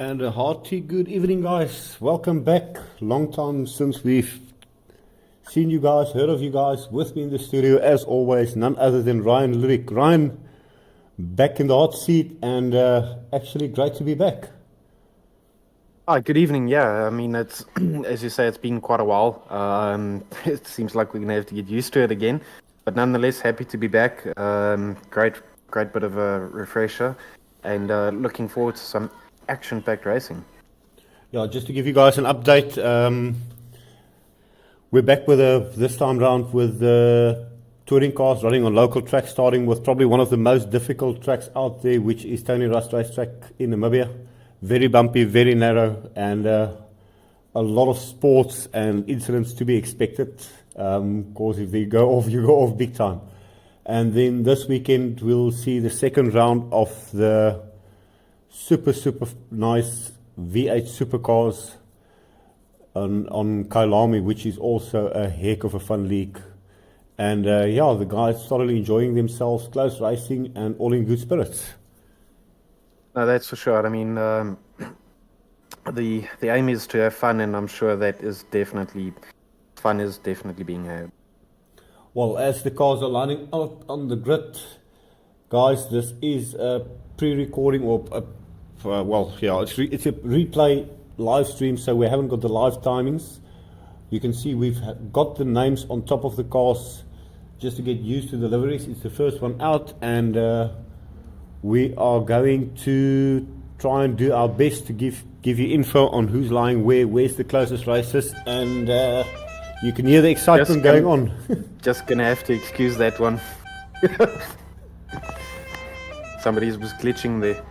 And a hearty good evening, guys. Welcome back. Long time since we've seen you guys, heard of you guys. With me in the studio, as always, none other than Ryan Lyric. Ryan, back in the hot seat, and actually great to be back. Hi, good evening. Yeah, I mean, it's as you say, it's been quite a while. It seems like we're gonna have to get used to it again, but nonetheless, happy to be back. Great bit of a refresher, and looking forward to some action-packed racing. Yeah, just to give you guys an update, we're back with this time round with the touring cars running on local tracks, starting with probably one of the most difficult tracks out there, which is Tony Rust Racetrack in Namibia. Very bumpy, very narrow, and a lot of sports and incidents to be expected. Because if they go off, you go off big time. And then this weekend, we'll see the second round of the super nice V8 supercars on Kailami, which is also a heck of a fun league. And yeah, the guys thoroughly enjoying themselves, close racing, and all in good spirits. No, that's for sure. I mean, the aim is to have fun, and I'm sure that fun is definitely being had. Well, as the cars are lining up on the grid, guys, this is a pre-recording or it's a replay live stream, so we haven't got the live timings. You can see we've got the names on top of the cars just to get used to the liveries. It's the first one out, and we are going to try and do our best to give you info on who's lying where's the closest races, and you can hear the excitement going on. Just gonna have to excuse that one. Somebody was glitching there.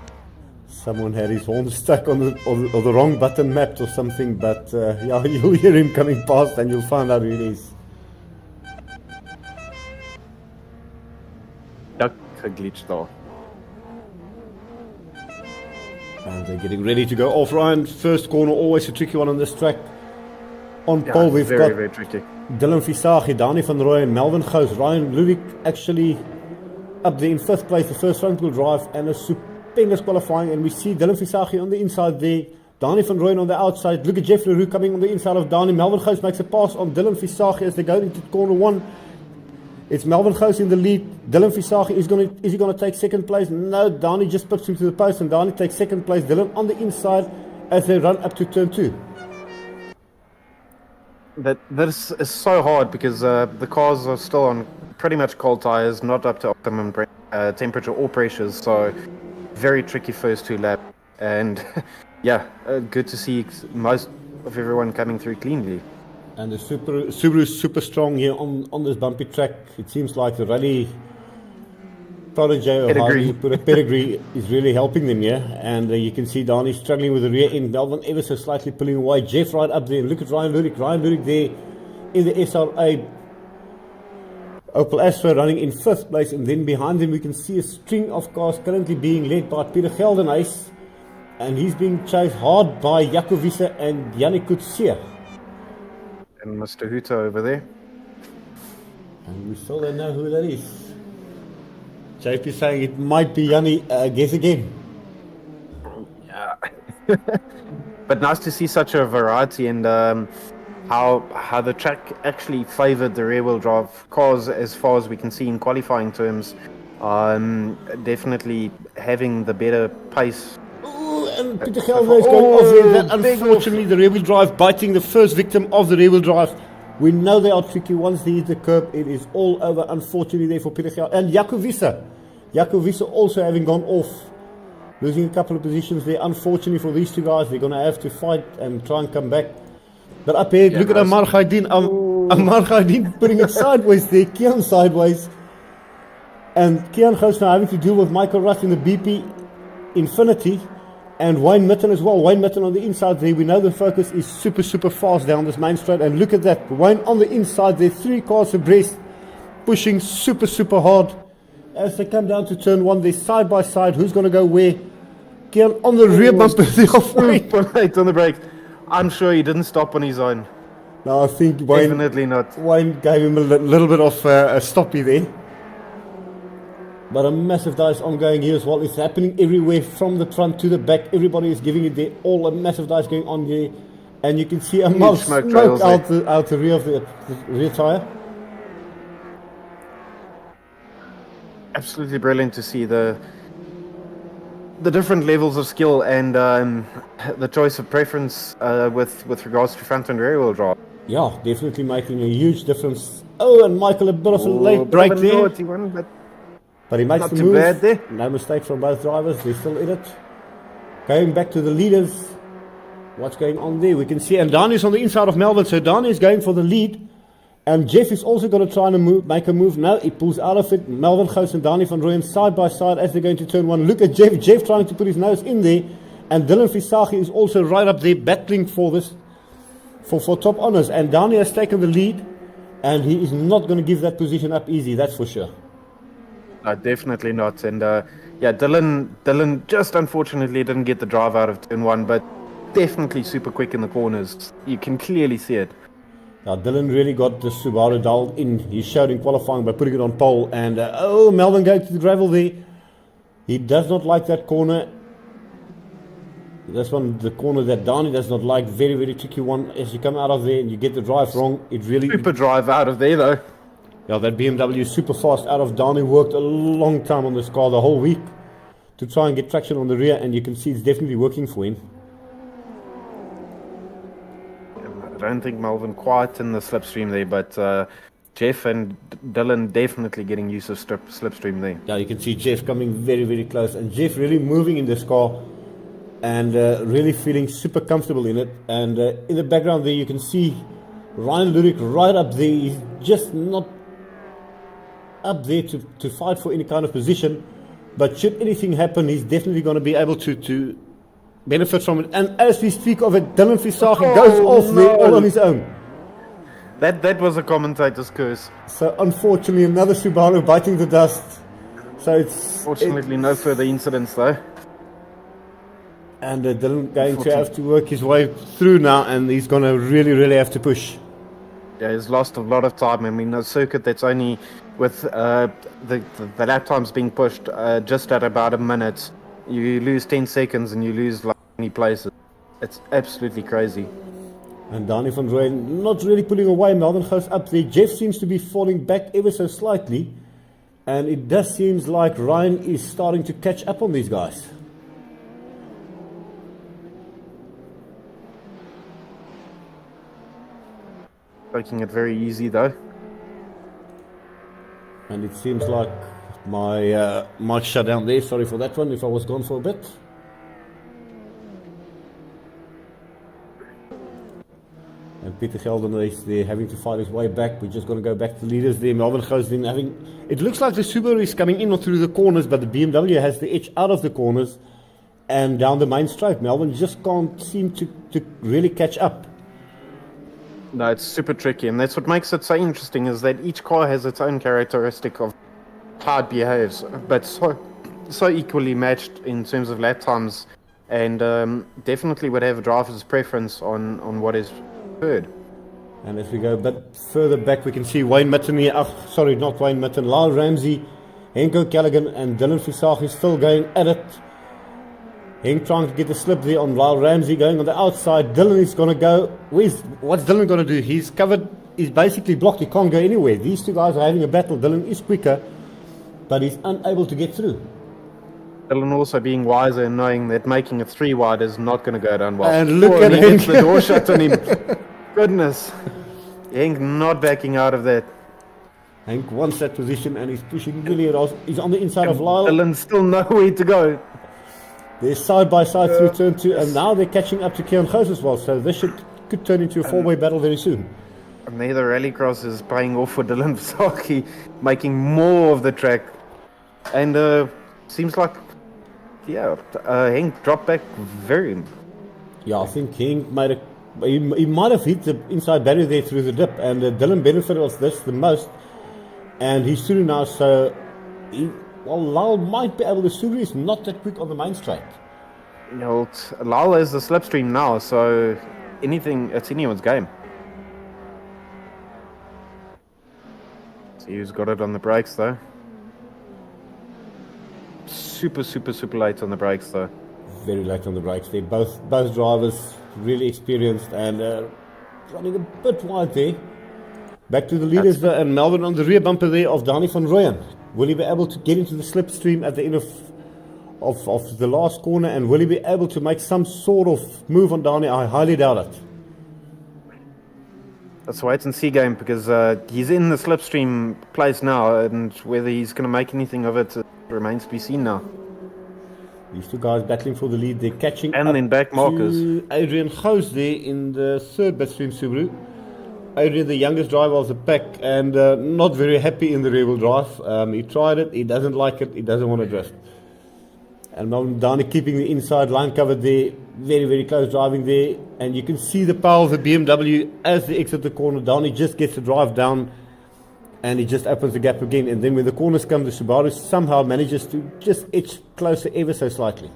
Someone had his horn stuck on the wrong button mapped or something, but yeah, you'll hear him coming past and you'll find out who it is. Duck a glitch though. And they're getting ready to go off. Ryan, first corner, always a tricky one on this track. On pole, we've got very tricky. Dylan Visagi, Dani van Rooyen, and Melvin Gous. Ryan Ludik actually up there in fifth place, the first front wheel drive, and a stupendous qualifying. And we see Dylan Visagi on the inside there, Dani van Rooyen on the outside. Look at Jeff Leroux coming on the inside of Dani. Melvin Gous makes a pass on Dylan Visagi as they go into corner one. It's Melvin Gous in the lead. Dylan Visagi is he gonna take second place? No, Dani just puts him to the post, and Dani takes second place. Dylan on the inside as they run up to turn 2. That is so hard because the cars are still on pretty much cold tires, not up to optimum temperature or pressures, so very tricky first 2 laps. And yeah, good to see most of everyone coming through cleanly. And the Subaru is super strong here on this bumpy track. It seems like the rally protege or how you put it, pedigree is really helping them here. And you can see Dani struggling with the rear end. Melvin ever so slightly pulling away. Jeff right up there. Look at Ryan Ludik. Ryan Ludik there in the SRA Opel Astra running in 5th place. And then behind them we can see a string of cars currently being led by Peter Geldenhuys. And he's being chased hard by Jaco Wiese and Yannick Coetzee. And Mr. Huto over there. And we still don't know who that is. JP saying it might be Yanni, guess again. Yeah. But nice to see such a variety, and how the track actually favoured the rear-wheel drive cars as far as we can see in qualifying terms. Definitely having the better pace. And Peter Geldenhuys going off there. That, unfortunately, the rear-wheel drive biting the first victim of the rear-wheel drive. We know they are tricky. Once they hit the curb, it is all over, unfortunately, there for Peter Geldenhuys. And Jaco Wiese. Jaco Wiese also having gone off, losing a couple of positions there. Unfortunately for these two guys, they're going to have to fight and try and come back. But up here, look at Amar Gaidin. Amar Gaidin putting it sideways there. Kian sideways. And Kian goes now having to deal with Michael Rush in the BP Infinity. And Wayne Mitten as well. Wayne Mitten on the inside there. We know the focus is super fast down this main straight. And look at that. Wayne on the inside there. 3 cars abreast. Pushing super hard. As they come down to turn 1, they're side by side. Who's going to go where? Kian on the rear bumper. Late on the brakes. I'm sure he didn't stop on his own. No, I think Wayne... Definitely not. Wayne gave him a little bit of a stoppy there. But a massive dice ongoing here as well. It's happening everywhere from the front to the back. Everybody is giving it their all. A massive dice going on here. And you can see a mild smoke smoke trails out the rear of the rear tyre. Absolutely brilliant to see the different levels of skill and the choice of preference with regards to front and rear wheel drive. Yeah, definitely making a huge difference. Oh, and Michael, a bit of a late break there. But he makes not the too move. bad there. No mistake from both drivers. They're still in it. Going back to the leaders. What's going on there? We can see, and Danny's on the inside of Melvin. So Danny is going for the lead. And Jeff is also going to try and make a move now. He pulls out of it. Melvin, Gous and Danny van Rooyen side by side as they're going to turn one. Look at Jeff. Jeff trying to put his nose in there. And Dylan Visagi is also right up there battling for this, for top honours. And Danny has taken the lead. And he is not going to give that position up easy, that's for sure. No, definitely not. And yeah, Dylan just unfortunately didn't get the drive out of turn one, but definitely super quick in the corners. You can clearly see it. Now, Dylan really got the Subaru dialed in. He showed in qualifying by putting it on pole. And, oh, Melvin going to the gravel there. He does not like that corner. That's one, the corner that Danny does not like. Very, very tricky one. As you come out of there and you get the drive wrong, it really... Super drive out of there, though. Yeah, that BMW is super fast out of Danny. Worked a long time on this car, the whole week, to try and get traction on the rear. And you can see it's definitely working for him. I don't think Melvin quite in the slipstream there, but Jeff and Dylan definitely getting used to slipstream there. Yeah, you can see Jeff coming very, very close. And Jeff really moving in this car and really feeling super comfortable in it. And in the background there, you can see Ryan Lurik right up there. He's just not up there to fight for any kind of position. But should anything happen, he's definitely going to be able to benefit from it. And as we speak of it, Dylan Visagi goes off there all on his own. That was a commentator's curse. So unfortunately, another Subaru biting the dust. So it's... Fortunately, no further incidents though. And Dylan going to have to work his way through now, and he's going to really, really have to push. Yeah, he's lost a lot of time. I mean, a circuit that's only with the lap times being pushed just at about a minute. You lose 10 seconds and you lose like 20 places. It's absolutely crazy. And Danny van Rooyen not really pulling away. Melvin goes up there. Jeff seems to be falling back ever so slightly. And it does seem like Ryan is starting to catch up on these guys. Making it very easy though. And it seems like my mic shut down there. Sorry for that one if I was gone for a bit. And Peter Gelden is there having to fight his way back. We're just going to go back to leaders there. Melvin Gous then having... It looks like the Subaru is coming in or through the corners, but the BMW has the edge out of the corners and down the main straight. Melvin just can't seem to really catch up. No, it's super tricky, and that's what makes it so interesting, is that each car has its own characteristic of how it behaves, but so equally matched in terms of lap times, and definitely would have a driver's preference on what is preferred. And as we go a bit further back, we can see Wayne Mitten here. Oh, sorry, not Wayne Mitten. Lyle Ramsey, Henko Callaghan, and Dylan Visagi still going at it. Henk trying to get the slip there on Lyle Ramsey, going on the outside. Dylan is going to go. What's Dylan going to do? He's covered. He's basically blocked. He can't go anywhere. These two guys are having a battle. Dylan is quicker, but he's unable to get through. Dylan also being wiser and knowing that making a 3 wide is not going to go down well. And look at him. The door shut on him. Goodness. Henk not backing out of that. Henk wants that position and he's pushing really around. He's on the inside of Lyle. Dylan still nowhere to go. They're side by side through turn 2, and now they're catching up to Keon Gous as well. So this could turn into a 4-way battle very soon. And there the rallycross is paying off for Dylan Visagi, making more of the track. And seems like, yeah, Henk dropped back very... Yeah, I think Henk he might have hit the inside barrier there through the dip, and Dylan benefited of this the most. And he's through now, so... Lyle might be able to. Suri is not that quick on the main straight. You know, Lyle is the slipstream now, so it's anyone's game. See who's got it on the brakes though. super late on the brakes, though. Very late on the brakes. They're both drivers really experienced and running a bit wide there. Back to the leaders and Melvin on the rear bumper there of Dani van Rooyen. Will he be able to get into the slipstream at the end of the last corner, and will he be able to make some sort of move on Dani? I highly doubt it. Let's wait and see game, because he's in the slipstream place now, and whether he's going to make anything of it remains to be seen now. These two guys battling for the lead. They're catching and up then back markers. to Adrian Gous there in the third Bitstream Subaru. Adrian, the youngest driver of the pack, and not very happy in the rear-wheel drive. He tried it, he doesn't like it, he doesn't want to drift. And Melvin Dani keeping the inside line covered there, very close driving there, and you can see the power of the BMW as they exit the corner. Dani just gets the drive down, and he just opens the gap again. And then when the corners come, the Subaru somehow manages to just edge closer ever so slightly.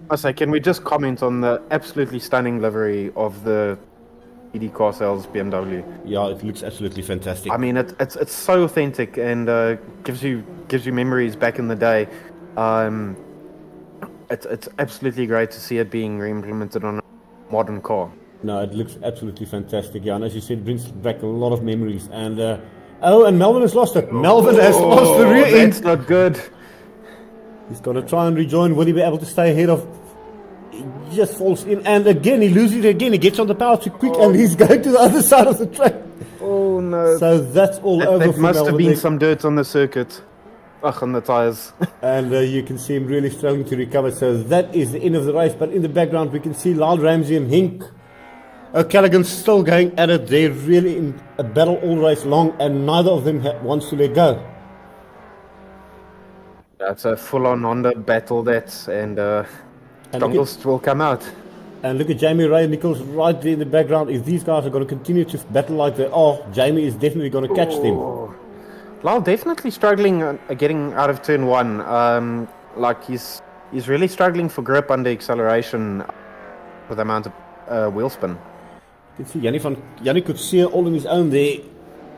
I say, can we just comment on the absolutely stunning livery of the ED Car Sales BMW? Yeah, it looks absolutely fantastic. I mean, it's so authentic, and gives you memories back in the day. It's absolutely great to see it being re-implemented on a modern car. No, it looks absolutely fantastic. Yeah, and as you said, it brings back a lot of memories. And and Melvin has lost it. Melvin has lost the rear end. That's not good. He's got to try and rejoin. Will he be able to stay ahead of? He just falls in, and again he loses it again. He gets on the power too quick, and he's going to the other side of the track. Oh no! So that's all over There for must Melvin. have been some dirt on the circuit. Ugh, on the tires. And you can see him really struggling to recover. So that is the end of the race. But in the background, we can see Lyle Ramsey and Henk O'Callaghan still going at it. They're really in a battle all race long, and neither of them wants to let go. That's a full-on Honda battle, and strongest will come out. And look at Jamie Ray Nichols right there in the background. If these guys are going to continue to battle like they are, Jamie is definitely going to catch them. Lyle definitely struggling getting out of turn one. Like he's really struggling for grip under acceleration with the amount of wheel spin. You can see Yannick could see all on his own there.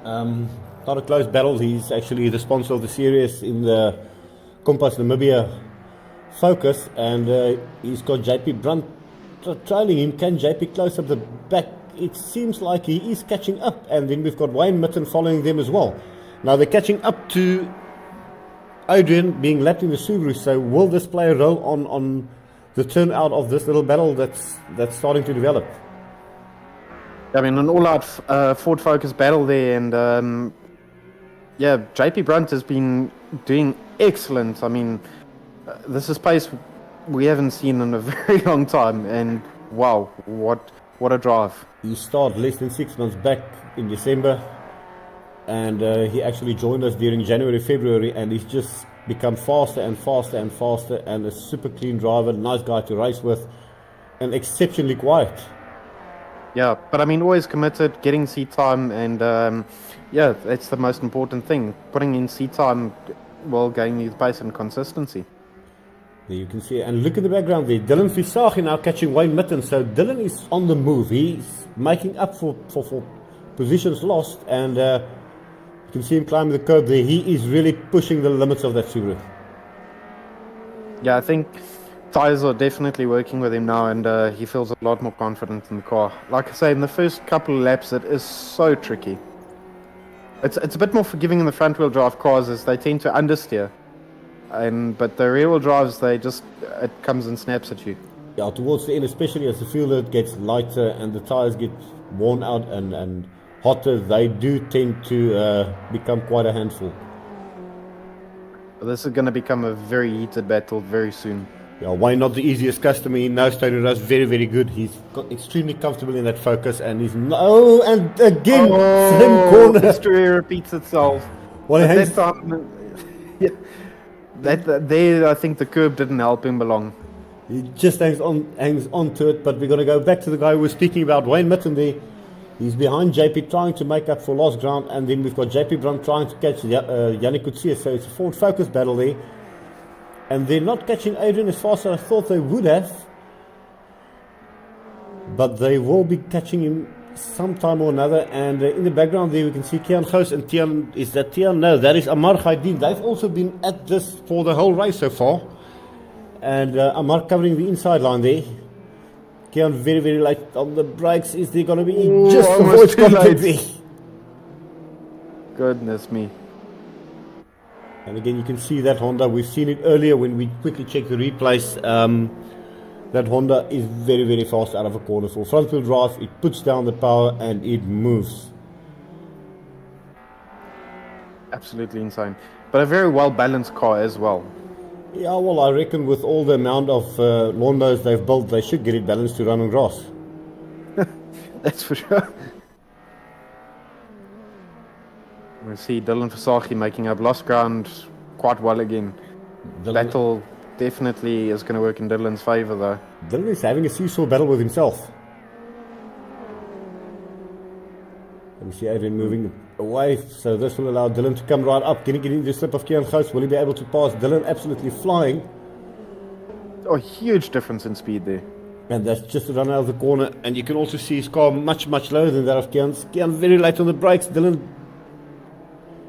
Not a close battle. He's actually the sponsor of the series in the Compass Namibia Focus, and he's got JP Brunt trailing him. Can JP close up the back? It seems like he is catching up, and then we've got Wayne Mitten following them as well. Now they're catching up to Adrian, being lapped in the Subaru. So will this play a role on the turnout of this little battle that's starting to develop? I mean, an all-out Ford Focus battle there, and JP Brunt has been doing excellent. I mean, this is pace we haven't seen in a very long time, and wow, what a drive! He started less than 6 months back in December. And he actually joined us during January, February, and he's just become faster and faster and faster, and a super clean driver, nice guy to race with, and exceptionally quiet. Yeah, but I mean, always committed, getting seat time, and that's the most important thing. Putting in seat time will gain you the pace and consistency. There you can see, and look at the background there. Dylan Visage now catching Wayne Mitten. So Dylan is on the move. He's making up for positions lost, and you can see him climbing the curb there. He is really pushing the limits of that Subaru. Yeah, I think tires are definitely working with him now, and he feels a lot more confident in the car. Like I say, in the first couple of laps, it is so tricky. It's a bit more forgiving in the front-wheel drive cars, as they tend to understeer. But the rear-wheel drives, it comes and snaps at you. Yeah, towards the end, especially as the field gets lighter and the tires get worn out and hotter, they do tend to become quite a handful. This is going to become a very heated battle very soon. Yeah, Wayne, not the easiest customer. He knows Tony Rose very good. He's extremely comfortable in that Focus, and he's and again, slim corner. History repeats itself. Well, that time, there, I think the curb didn't help him along. He just hangs on to it. But we're going to go back to the guy we were speaking about, Wayne Mitten there. He's behind JP, trying to make up for lost ground, and then we've got JP Brunt trying to catch Yannick Coetzee. So it's a Ford Focus battle there. And they're not catching Adrian as fast as I thought they would have. But they will be catching him some time or another. And in the background there we can see Tian Gous and Tian. Is that Tian? No, that is Amar Khaidin. They've also been at this for the whole race so far. And Amar covering the inside line there. Tian very, very late on the brakes. Is there going to be just avoid contact there? Goodness me. And again, you can see that Honda. We've seen it earlier when we quickly checked the replays. That Honda is very, very fast out of a corner. For front wheel drive, it puts down the power and it moves. Absolutely insane. But a very well balanced car as well. Yeah, well, I reckon with all the amount of lawn mowers they've built, they should get it balanced to run on grass. That's for sure. We see Dylan Versace making up lost ground quite well again. Battle definitely is going to work in Dylan's favour though. Dylan is having a seesaw battle with himself. And we see Adrian moving away, so this will allow Dylan to come right up. Can he get into the slip of Tian Gous? Will he be able to pass Dylan? Absolutely flying. Oh, huge difference in speed there. And that's just to run out of the corner. And you can also see his car much, much lower than that of Kian's. Kian very late on the brakes. Dylan,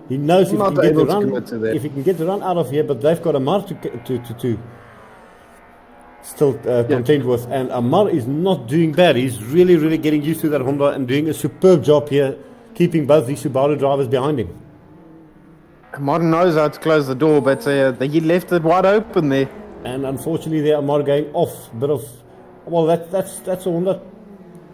he knows if he can get the run out of here, but they've got Amar to still contend with. And Amar is not doing bad. He's really, really getting used to that Honda and doing a superb job here, keeping both these Subaru drivers behind him. Amar knows how to close the door, but he left it wide open there. And unfortunately, there Amar going off. Bit of, well, that's a Honda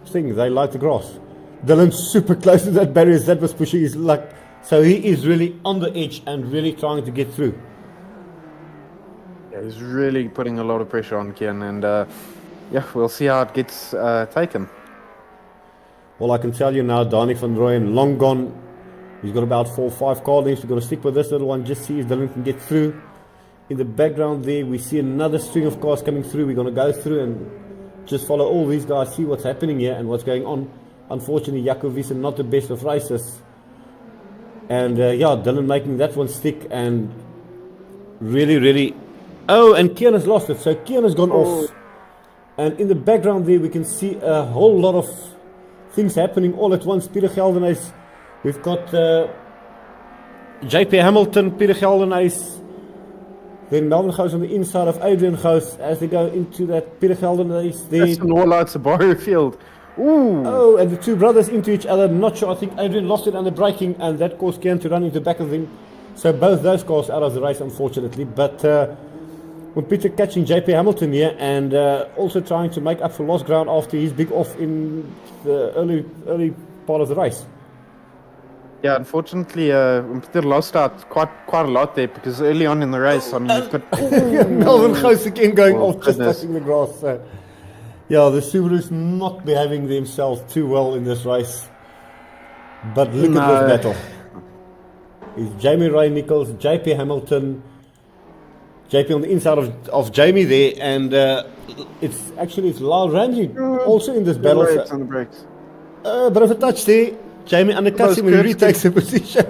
thing. They like the grass. Dylan's super close to that barrier. That was pushing his luck. So he is really on the edge and really trying to get through. Yeah, he's really putting a lot of pressure on Kian, and yeah, we'll see how it gets taken. Well, I can tell you now, Dani van Rooyen, long gone. He's got about 4 or 5 car lengths. We're going to stick with this little one, just see if Dylan can get through. In the background there, we see another string of cars coming through. We're going to go through and just follow all these guys, see what's happening here and what's going on. Unfortunately, Jaco Wiese not the best of racers. And yeah, Dylan making that one stick and really, really... Oh, and Kian has lost it. So Kian has gone off. And in the background there, we can see a whole lot of things happening all at once. Peter Geldenhuys. We've got JP Hamilton, Peter Geldenhuys. Then Melvin Gous on the inside of Adrian Gous as they go into that Peter Geldenhuys there. That's an all-out Subaru field. Ooh. Oh, and the two brothers into each other. Not sure. I think Adrian lost it under braking, and that caused Kian to run into the back of him. So both those cars out of the race, unfortunately. But with Peter catching JP Hamilton here and also trying to make up for lost ground after his big off in the early part of the race. Yeah, unfortunately, Peter lost out quite a lot there because early on in the race, I mean, you've got Melvin Gous again going off, just goodness. touching the grass. So. Yeah, the Subarus not behaving themselves too well in this race. But look at this battle. It's Jamie Ray Nichols, JP Hamilton, JP on the inside of Jamie there, and it's Lyle Ramsey also in this battle. Brakes on the brakes. A bit of a touch there. Jamie undercuts him when he retakes the position.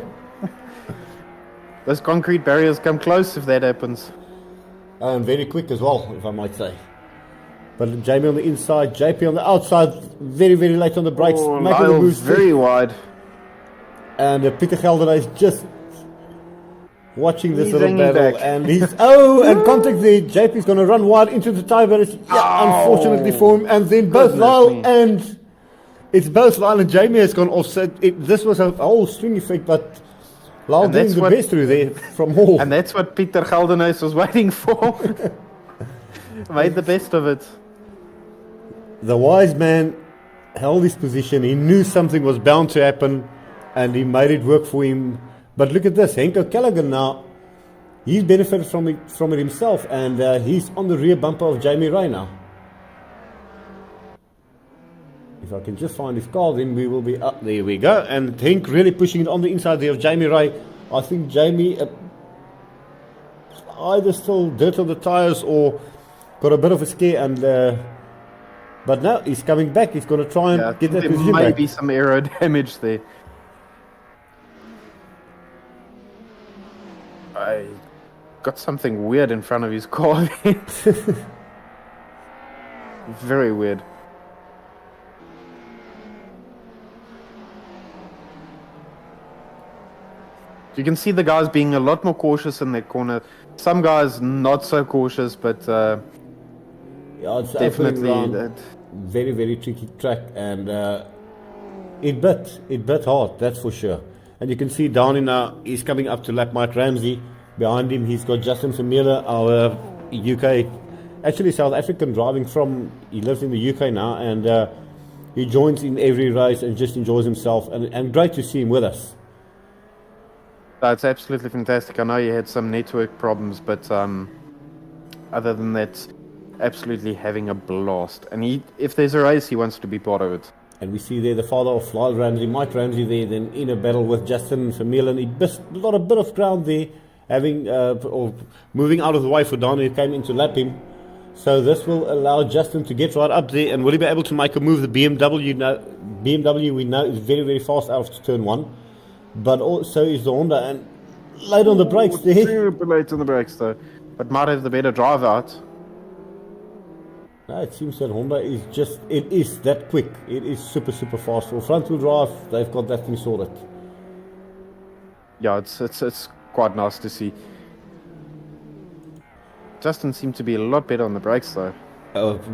Those concrete barriers come close if that happens. And very quick as well, if I might say. But Jamie on the inside, JP on the outside, very, very late on the brakes. Making the moves very wide. And Peter Geldenhuys just watching this little hanging battle. back. And he's, and contact there. JP's going to run wide into the tire barriers. Yeah, unfortunately for him. And then both Lyle and... It's both Lyle and Jamie has gone off. So this was a whole string effect, but Lyle doing the best through there from Hall. And that's what Peter Geldenhuys was waiting for. Made the best of it. The wise man held his position. He knew something was bound to happen, and he made it work for him. But look at this, Henko Callaghan now. He's benefited from it himself, and he's on the rear bumper of Jamie Ray now. If I can just find his car, then we will be up. There we go. And Henk really pushing it on the inside there of Jamie Ray. I think Jamie either still dirt on the tires or got a bit of a scare. And but now he's coming back. He's going to try and get that position back. There might be some aero damage there. I got something weird in front of his car. Very weird. You can see the guys being a lot more cautious in that corner. Some guys not so cautious, but Yeah, it's definitely opening round. that. Very, very tricky track, and it bit hard, that's for sure. And you can see Downey now, he's coming up to lap Mike Ramsey. Behind him, he's got Justin Vermeulen, our UK, actually South African, driving from, he lives in the UK now, and he joins in every race and just enjoys himself, and great to see him with us. That's absolutely fantastic. I know you had some network problems, but other than that, absolutely having a blast. And if there's a race, he wants to be part of it. And we see there the father of Lyle Ramsey, Mike Ramsey there, then in a battle with Justin Vermeulen. He got a bit of ground there, having or moving out of the way for Don, who came in to lap him. So this will allow Justin to get right up there, and will he be able to make a move? The BMW we know is very, very fast out of turn one, but also is the Honda, and late on the brakes there. Super late on the brakes though, but might have the better drive out. No, it seems that Honda is it is that quick. It is super, super fast. For front wheel drive, they've got that thing sorted. Yeah, it's quite nice to see. Justin seemed to be a lot better on the brakes though.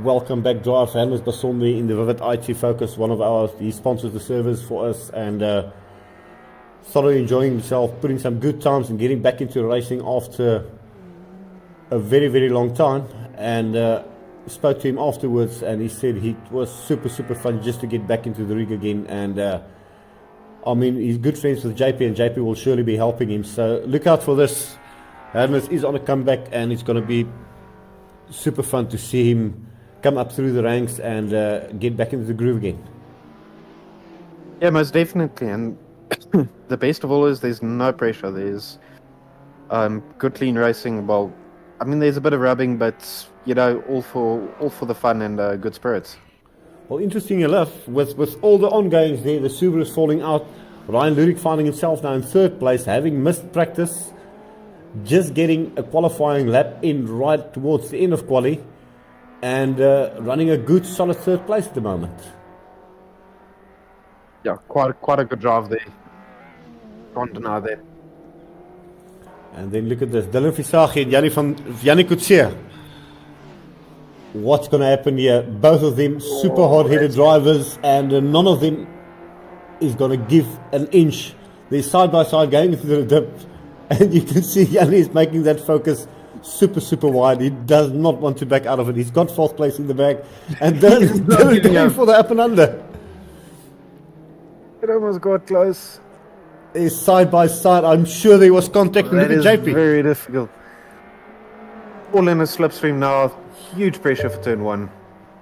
Welcome back drive, Hannes Basonde in the Vivid IT Focus, one of ours. He sponsors the service for us, and thoroughly enjoying himself, putting some good times and getting back into racing after a very, very long time. And spoke to him afterwards, and he said it was super, super fun just to get back into the rig again. And I mean, he's good friends with JP, and JP will surely be helping him. So look out for this. Hermes is on a comeback, and it's going to be super fun to see him come up through the ranks and get back into the groove again. Yeah, most definitely. And the best of all is there's no pressure. There's good, clean racing. Well, I mean, there's a bit of rubbing, but you know, all for the fun and good spirits. Well, interesting enough, with all the ongoings there, the Subaru's falling out. Ryan Lurik finding himself now in third place, having missed practice, just getting a qualifying lap in right towards the end of quali, and running a good solid third place at the moment. Yeah, quite a good drive there. Can't deny that. And then look at this, Dylan Visagi and Yannick Coetzee. What's going to happen here? Both of them super hard-headed drivers, and none of them is going to give an inch. They're side by side going into the dip, and you can see Yanni is making that focus super, super wide. He does not want to back out of it. He's got fourth place in the bag, and Dylan going for the up and under. It almost got close. They're side by side. I'm sure there was contact with JP. Very difficult. All in a slipstream now. Huge pressure for turn one.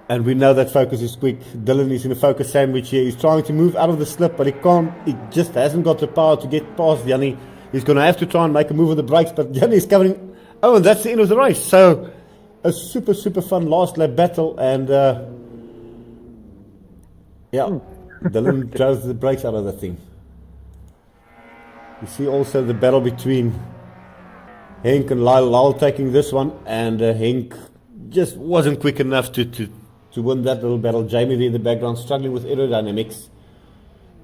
And we know that focus is quick. Dylan is in a focus sandwich here. He's trying to move out of the slip, but he can't. He just hasn't got the power to get past Yanni. He's going to have to try and make a move on the brakes, but Yanni is covering. Oh, and that's the end of the race. So a super, super fun last lap battle. And yeah, Dylan throws the brakes out of the thing. You see also the battle between Henk and Lyle taking this one, and Henk just wasn't quick enough to win that little battle. Jamie there in the background struggling with aerodynamics,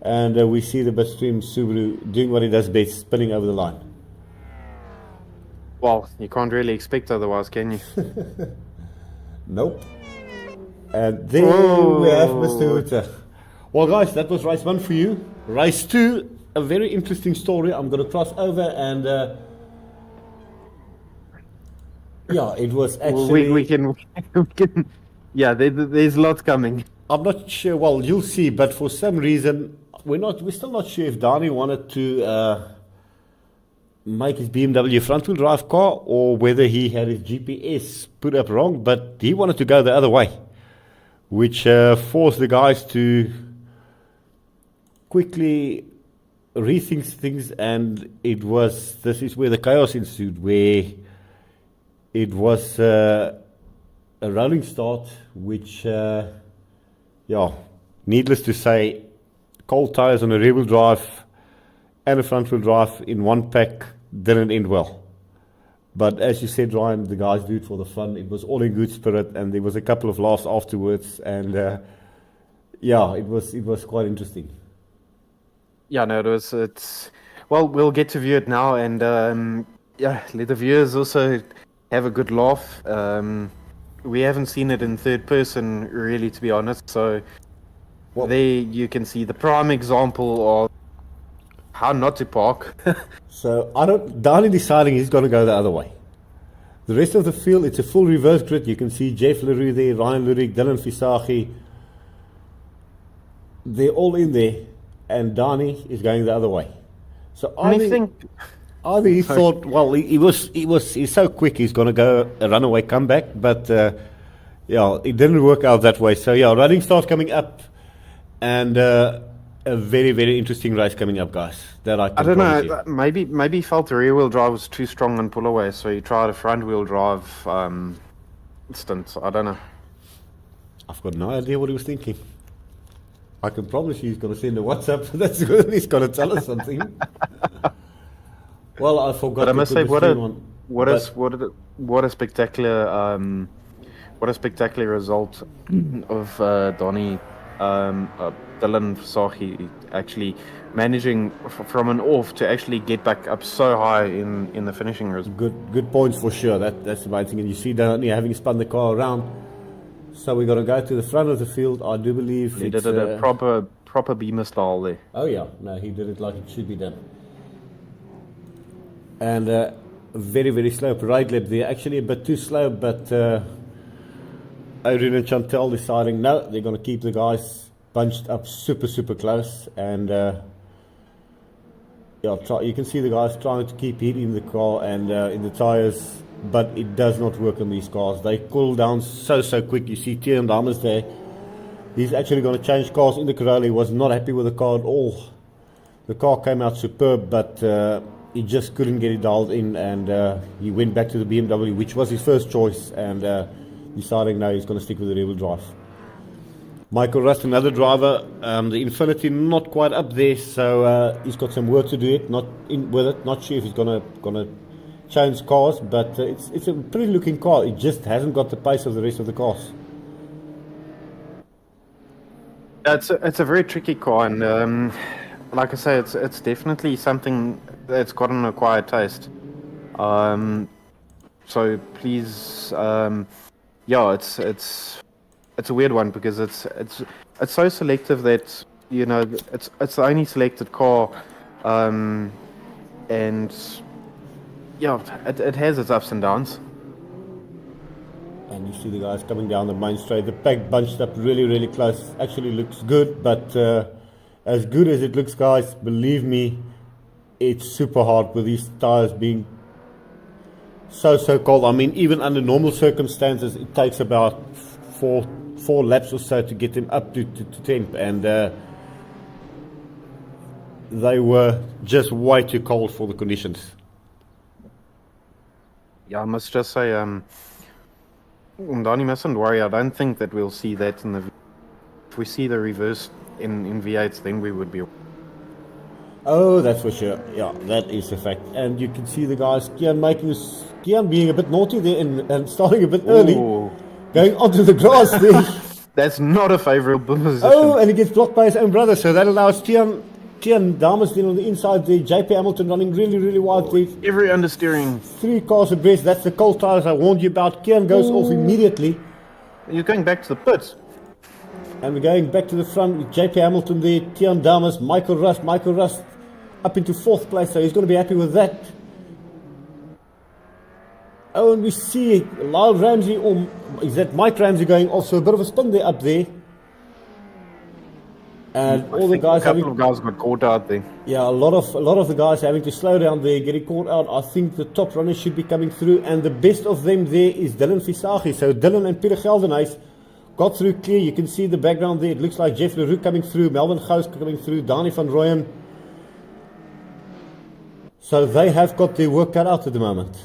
and we see the Bitstream Subaru doing what he does best, spinning over the line. Well, you can't really expect otherwise, can you? Nope. And there we have Mr. Hooter. Well, guys, that was race one for you. Race two, a very interesting story. I'm going to cross over and yeah, it was actually. We can yeah, there's lots coming. I'm not sure. Well, you'll see, but for some reason, we're still not sure if Dani wanted to make his BMW front-wheel drive car, or whether he had his GPS put up wrong. But he wanted to go the other way, which forced the guys to quickly rethink things. And this is where the chaos ensued, where it was a rolling start, which, needless to say, cold tires on a rear-wheel drive and a front-wheel drive in one pack didn't end well. But as you said, Ryan, the guys do it for the fun. It was all in good spirit, and there was a couple of laughs afterwards, and it was quite interesting. Yeah, no, Well, we'll get to view it now, and yeah, let the viewers also have a good laugh. We haven't seen it in third person, really, to be honest. So there you can see the prime example of how not to park. So Dani deciding he's going to go the other way. The rest of the field, it's a full reverse grid. You can see Jeff Leroux there, Ryan Lurik, Dylan Fisagi. They're all in there, and Dani is going the other way. So either he thought, well, he's so quick, he's going to go a runaway comeback, but yeah, it didn't work out that way. So yeah, running starts coming up, and a very, very interesting race coming up, guys. That I don't know. Maybe he felt the rear wheel drive was too strong on pull away, so he tried a front wheel drive stint. I don't know. I've got no idea what he was thinking. I can promise you he's going to send a WhatsApp. That's good. He's going to tell us something. Well, I forgot. But I must say, what a spectacular result of Donnie, Dylan Fisagi actually managing from an off to actually get back up so high in the finishing result. Good points for sure. That's the main thing. And you see Donnie having spun the car around. So we're going to go to the front of the field. I do believe he did it a proper Beamer style there. Oh yeah, no, he did it like it should be done. And very, very slow parade lap there. Actually a bit too slow, but Adrian and Chantel deciding no, they're going to keep the guys bunched up super, super close. And yeah, you can see the guys trying to keep heat in the car and in the tires. But it does not work on these cars. They cool down so quick. You see Tian Damas there. He's actually going to change cars in the Corolla. He was not happy with the car at all. The car came out superb, but he just couldn't get it dialed in, and he went back to the BMW, which was his first choice, and deciding now he's going to stick with the rear-wheel drive. Michael Rust, another driver, the Infinity not quite up there, so he's got some work to do. Not sure if he's going to change cars, but it's a pretty looking car. It just hasn't got the pace of the rest of the cars. It's a very tricky car, and like I say, it's definitely something that's got an acquired taste. So please, yeah, it's a weird one because it's so selective that it's the only selected car, and yeah, it has its ups and downs. And you see the guys coming down the main straight. The pack bunched up really, really close. Actually looks good, but as good as it looks, guys, believe me, it's super hard with these tires being so cold. I mean, even under normal circumstances, it takes about four laps or so to get them up to temp, and they were just way too cold for the conditions. Yeah, I must just say, Donnie mustn't worry. I don't think that we'll see that in the. If we see the reverse in V8s, then we would be. Oh, that's for sure. Yeah, that is a fact. And you can see the guys, Kian being a bit naughty there and starting a bit early, going onto the grass there. That's not a favourable position. Oh, and he gets blocked by his own brother, so that allows Tian Damas then on the inside there. JP Hamilton running really, really wide there. Every understeering. 3 cars abreast. That's the cold tires I warned you about. Kian goes off immediately. You're going back to the pits. And we're going back to the front with JP Hamilton there. Tian Damas, Michael Rust up into 4th place, so he's going to be happy with that. Oh, and we see Lyle Ramsey, or is that Mike Ramsey going off? So a bit of a spin there up there. And all the guys a couple of guys got caught out there. Yeah, a lot of the guys having to slow down there, getting caught out. I think the top runners should be coming through, and the best of them there is Dylan Fisagi. So Dylan and Peter Geldenhuis got through clear. You can see the background there. It looks like Jeff Leroux coming through, Melvin Gous coming through, Dani van Rooyen. So they have got their work cut out at the moment.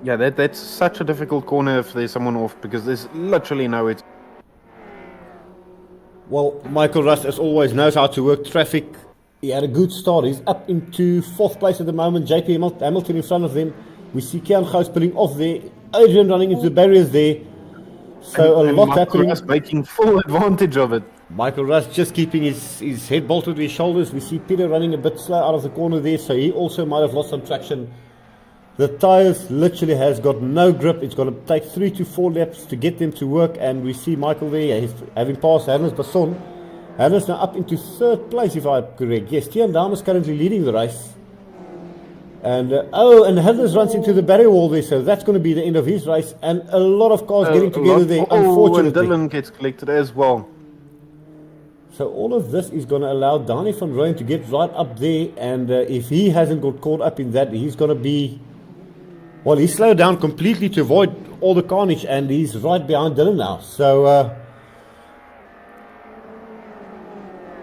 Yeah, that's such a difficult corner if there's someone off, because there's literally nowhere to. Well, Michael Rust, as always, knows how to work traffic. He had a good start. He's up into 4th place at the moment. JP Hamilton in front of them. We see Kian Gous pulling off there. Adrian running into the barriers there. So a lot happening. Rust making full advantage of it. Michael Russ just keeping his head bolted to his shoulders. We see Peter running a bit slow out of the corner there, so he also might have lost some traction. The tyres literally has got no grip. It's going to take 3 to 4 laps to get them to work, and we see Michael there, he's having passed Hannes Basson. Hannes now up into 3rd place, if I'm correct. Yes, Tian Dam is currently leading the race. And and Hannes runs into the barrier wall there, so that's going to be the end of his race, and a lot of cars getting together there, unfortunately. And Dylan gets collected as well. So all of this is going to allow Dani van Rooyen to get right up there, and if he hasn't got caught up in that, he's going to be... Well, he slowed down completely to avoid all the carnage, and he's right behind Dylan now. So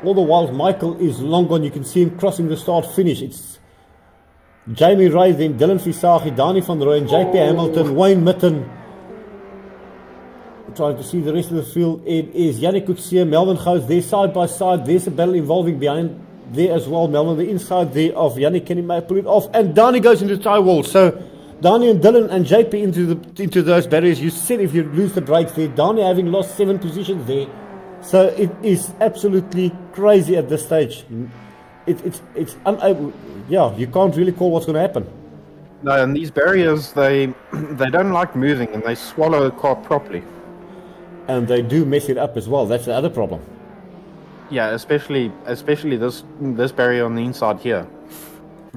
all the while Michael is long gone. You can see him crossing the start-finish. It's Jamie Ray, then Dylan Visagie, Dani van Rooyen, JP Hamilton, Wayne Mitten. Trying to see the rest of the field. It is Yannick Coetzee, Melvin Gous there side by side. There's a battle involving behind there as well. Melvin, the inside there of Yannick, can he may pull it off? And Dani goes into the tie wall. So Dani and Dylan and JP into those barriers. You said if you lose the brakes there, Dani having lost 7 positions there. So it is absolutely crazy at this stage. It's unable. Yeah, you can't really call what's going to happen. No, and these barriers, they don't like moving, and they swallow a car properly. And they do mess it up as well. That's the other problem. Yeah, especially this barrier on the inside here.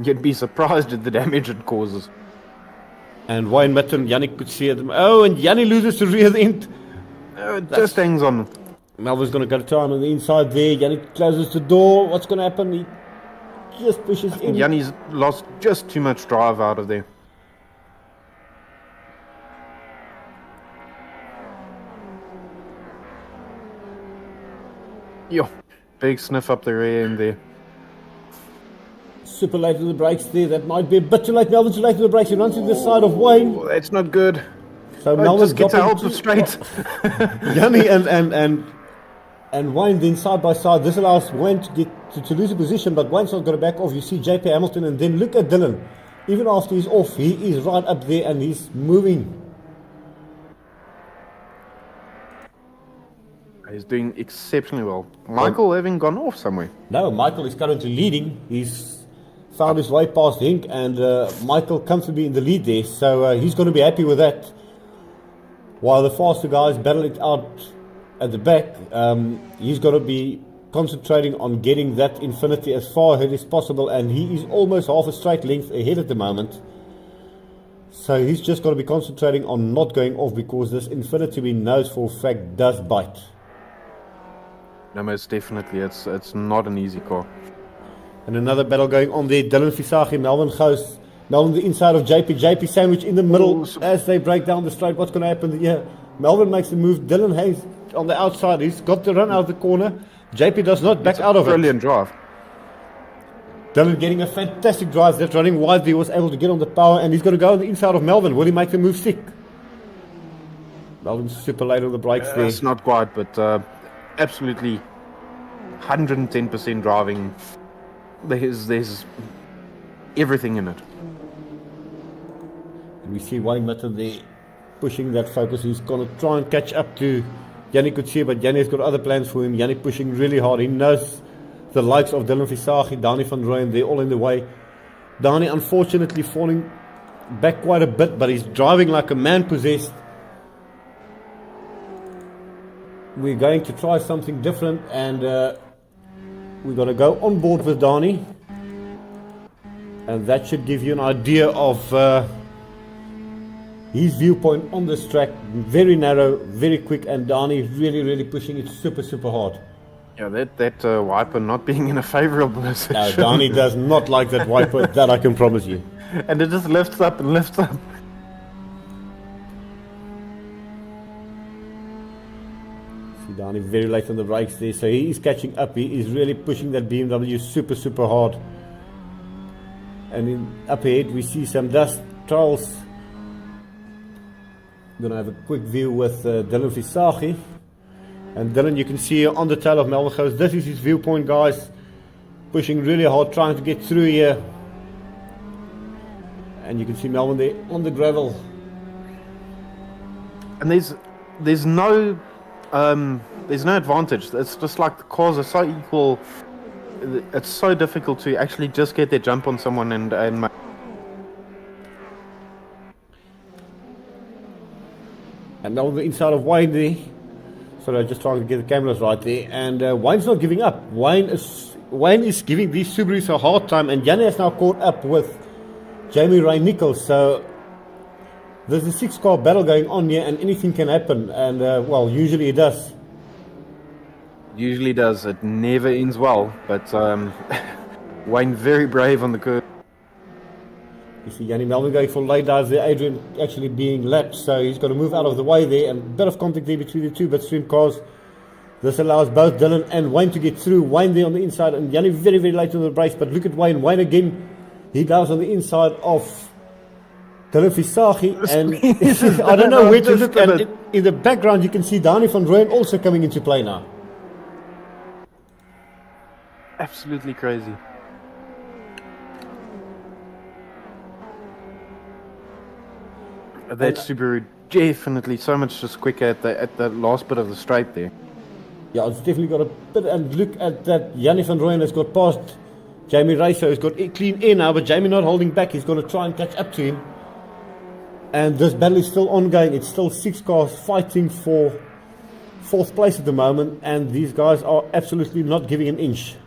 You'd be surprised at the damage it causes. And Wayne Mitten, Yannick could see them. Oh, and Yannick loses the rear end. It just hangs on. Melvin's going to go to time on the inside there. Yannick closes the door. What's going to happen? He just pushes in. Yannick's lost just too much drive out of there. Yo, big sniff up the rear end there. Super late to the brakes there. That might be a bit too late. Melvin too late to the brakes. He runs to the side of Wayne. Oh, that's not good. So Melvin's just gets out of straight. Yanni and Wayne then side by side. This allows Wayne to get to lose a position, but Wayne's not going to back off. You see JP Hamilton, and then look at Dylan. Even after he's off, he is right up there and he's moving. He's doing exceptionally well. Michael having gone off somewhere. No, Michael is currently leading. He's found his way past Hink, and Michael comfortably in the lead there. So he's going to be happy with that. While the faster guys battle it out at the back, he's got to be concentrating on getting that Infinity as far ahead as possible, and he is almost half a straight length ahead at the moment. So he's just got to be concentrating on not going off, because this Infinity we know for a fact does bite. No, most definitely. It's not an easy car. And another battle going on there. Dylan Visagie, Melvin Gous. Melvin the inside of JP. JP sandwich in the middle as they break down the straight. What's going to happen here? Melvin makes the move. Dylan hangs on the outside. He's got to run out of the corner. JP does not back out of it. Brilliant drive. Dylan getting a fantastic drive. That's running wide. He was able to get on the power, and he's going to go on the inside of Melvin. Will he make the move stick? Melvin's super late on the brakes there. It's not quite, but absolutely 110% driving. There's everything in it. And we see Wayne Mitten there pushing that focus. He's going to try and catch up to Yannick Coetzee, but Yannick's got other plans for him. Yannick pushing really hard. He knows the likes of Dylan Visagie, Dani van Rooyen, they're all in the way. Dani unfortunately falling back quite a bit, but he's driving like a man possessed. We're going to try something different, and we're going to go on board with Dani, and that should give you an idea of his viewpoint on this track. Very narrow, very quick, and Dani really pushing it super hard. Yeah, that wiper not being in a favorable position. No, Dani does not like that wiper, that I can promise you. And it just lifts up and lifts up. Dani very late on the brakes there, so he is catching up. He is really pushing that BMW super hard. And up ahead we see some dust trails. Going to have a quick view with Dylan Visagie. And Dylan, you can see on the tail of Melvin Gous. This is his viewpoint, guys. Pushing really hard, trying to get through here. And you can see Melvin there on the gravel. And there's no there's no advantage. It's just like the cars are so equal. It's so difficult to actually just get their jump on someone and And now on the inside of Wayne there. Sorry, I'm just trying to get the cameras right there. And Wayne's not giving up. Wayne is giving these Subarus a hard time. And Janne has now caught up with Jamie Ray Nichols. So there's a 6-car battle going on here, and anything can happen. And, well, usually it does. Usually does. It never ends well. But Wayne very brave on the curve. You see Yanni Melvin going for late dives there, Adrian actually being lapped, so he's got to move out of the way there, and a bit of contact there between the two Bitstream cars. This allows both Dylan and Wayne to get through. Wayne there on the inside, and Yanni very, very late on the brace, but look at Wayne. Wayne again, he dives on the inside of Dylan Visagie, and I don't know where to look, and in the background you can see Dani van Rooyen also coming into play now. Absolutely crazy. That Subaru definitely so much just quicker at the last bit of the straight there. Yeah, it's definitely got a bit, and look at that. Yanni van Rooyen has got past Jamie Racer, he's got clean air now, but Jamie not holding back. He's going to try and catch up to him. And this battle is still ongoing. It's still 6 cars fighting for 4th place at the moment, and these guys are absolutely not giving an inch.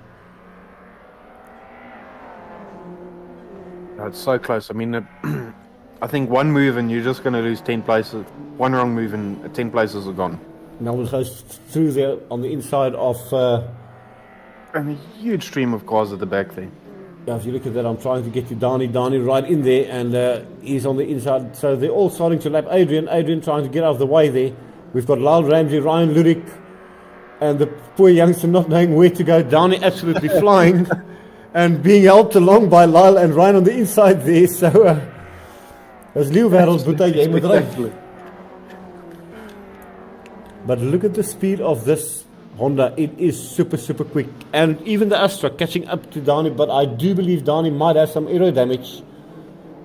It's so close. I mean, I think one move and you're just going to lose 10 places. One wrong move and 10 places are gone. Melvin goes through there on the inside of... and a huge stream of cars at the back there. Yeah, if you look at that, I'm trying to get to Dani right in there, and he's on the inside. So they're all starting to lap Adrian trying to get out of the way there. We've got Lyle Ramsey, Ryan Ludik, and the poor youngster not knowing where to go. Dani absolutely flying and being helped along by Lyle and Ryan on the inside there. So... As Leeuwerdels moet hy moet ry. But look at the speed of this Honda. It is super, super quick. And even the Astra catching up to Dani, but I do believe Dani might have some aero damage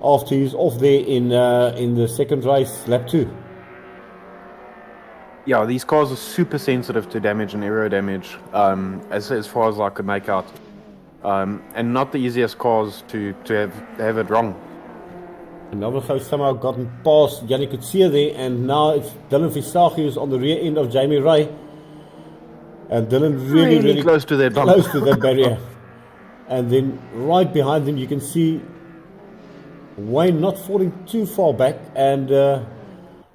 after he's off there in the second race, lap 2. Yeah, these cars are super sensitive to damage and aero damage, as far as I could make out. And not the easiest cars to have it wrong. And Melvin somehow gotten past Yanni Kutsia there, and now it's Dylan Visagie who's on the rear end of Jamie Ray. And Dylan really close to that bump. Close to that barrier. And then right behind him you can see Wayne not falling too far back, and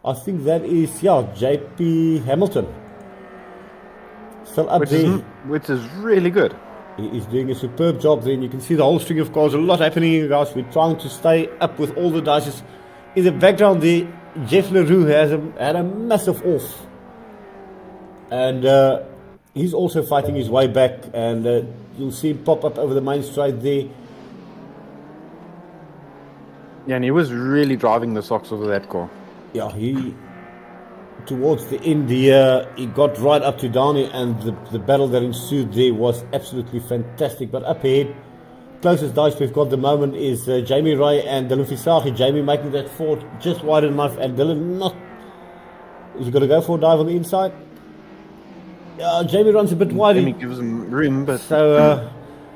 I think that is, JP Hamilton. Still up there. Which is really good. He is doing a superb job there, and you can see the whole string of cars. A lot happening here, guys. We're trying to stay up with all the dices. In the background there, Jeff LaRue had a massive off. And he's also fighting his way back. And you'll see him pop up over the main straight there. Yeah, and he was really driving the socks off of that car. Yeah, towards the end here, he got right up to Dani, and the battle that ensued there was absolutely fantastic. But up ahead, closest dice we've got at the moment is Jamie Ray and Dylan Visagie. Jamie making that fort just wide enough, and Dylan not... Is he going to go for a dive on the inside? Jamie runs a bit wide. Jamie gives him room, but... So,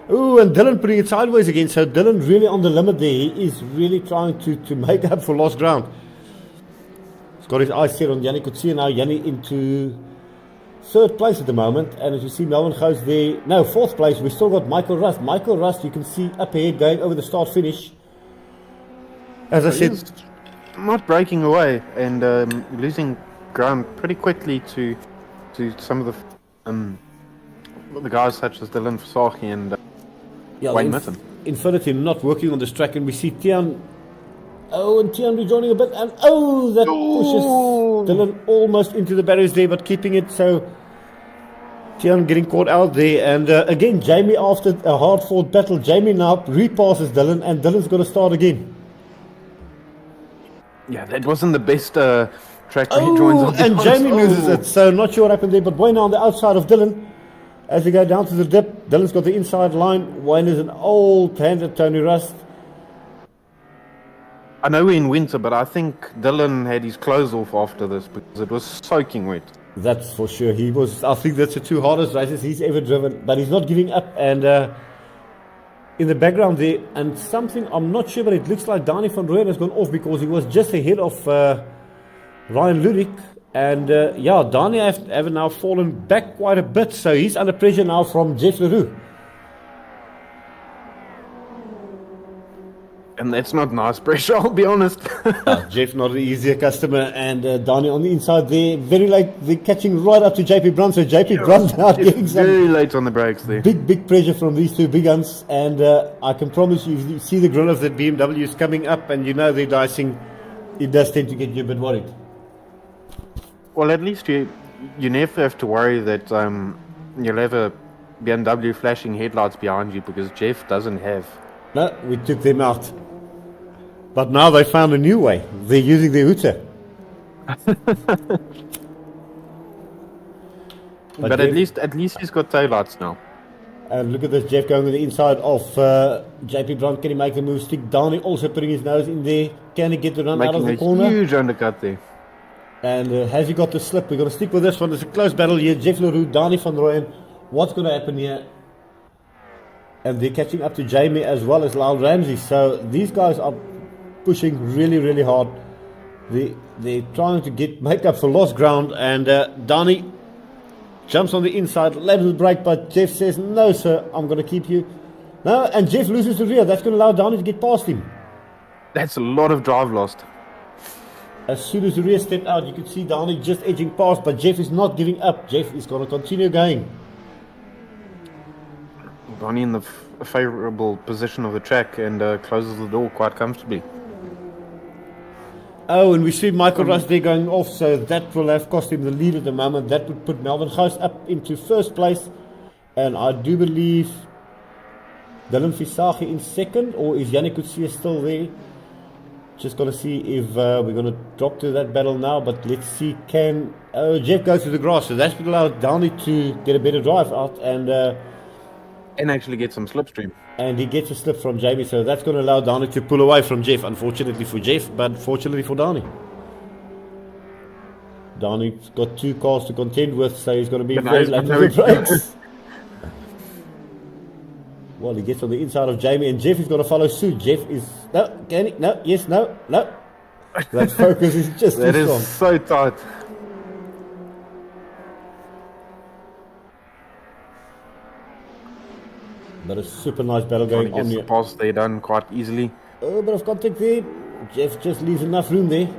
and Dylan putting it sideways again. So Dylan really on the limit there. He is really trying to make up for lost ground. Got his eyes set on Yanni Kutsia now. Yanni into 3rd place at the moment, and as you see Melvin Gous there, no, 4th place. We still got Michael Rust. Michael Rust, you can see up ahead going over the start finish. As I said, he's not breaking away and losing ground pretty quickly to some of the guys such as Dylan Visagie and Wayne Mitten. Infinity not working on this track, and we see Tian. And Tian rejoining a bit, and that pushes Dylan almost into the barriers there, but keeping it. So Tian getting caught out there, and again Jamie, after a hard fought battle, Jamie now repasses Dylan, and Dylan's got to start again. Yeah, that wasn't the best track where he joins on. And Jamie loses it, so not sure what happened there, but Wayne on the outside of Dylan. As we go down to the dip, Dylan's got the inside line. Wayne is an old hand at Tony Rust. I know we're in winter, but I think Dylan had his clothes off after this because it was soaking wet. That's for sure. I think that's the two hardest races he's ever driven, but he's not giving up. And in the background there, and something, I'm not sure, but it looks like Dani van Rooyen has gone off because he was just ahead of Ryan Ludik. And Dani have now fallen back quite a bit, so he's under pressure now from Jeff Leroux. And that's not nice pressure, I'll be honest. Jeff not an easier customer, and Dani on the inside there, very late, they're catching right up to JP Brunt, so JP Brunt now getting some very late on the brakes there. big pressure from these two big guns, and I can promise you see the grill of that BMW is coming up, and you know they're dicing, it does tend to get you a bit worried. Well, at least you never have to worry that you'll have a BMW flashing headlights behind you, because Jeff doesn't have. No, we took them out. But now they found a new way. They're using the hooter. But at least he's got taillights now. And look at this, Jeff going to the inside of JP Brunt. Can he make the move stick? Dani also putting his nose in there. Can he get the run out of the corner? Making a huge undercut there. And has he got the slip? We're going to stick with this one. It's a close battle here. Jeff Leroux, Dani van Rooyen. What's going to happen here? And they're catching up to Jamie as well as Lyle Ramsey. So these guys are pushing really hard. They're trying to make up for lost ground. And Dani jumps on the inside, let it break, but Jeff says, no sir, I'm going to keep you. No, and Jeff loses the rear. That's going to allow Dani to get past him. That's a lot of drive lost. As soon as the rear stepped out, you could see Dani just edging past, but Jeff is not giving up. Jeff is going to continue going. Dani in the favourable position of the track and closes the door quite comfortably. Oh, and we see Michael Russ there going off, so that will have cost him the lead at the moment. That would put Melvin Gous up into first place. And I do believe Dylan Visage in second, or is Yannick Coetzee still there? Just going to see if we're going to drop to that battle now, but let's see. Jeff goes to the grass, so that's going to allow Dani to get a better drive out and actually get some slipstream. And he gets a slip from Jamie, so that's going to allow Dani to pull away from Jeff. Unfortunately for Jeff, but fortunately for Dani. Dani's got two cars to contend with, so he's going to be very late on the brakes. Well, he gets on the inside of Jamie, and Jeff is going to follow suit. Jeff is no, can he? No, yes, no. That focus is just that too is strong. So tight. But a super nice battle going on here. Pass they done quite easily. A bit of contact there. Jeff just leaves enough room there.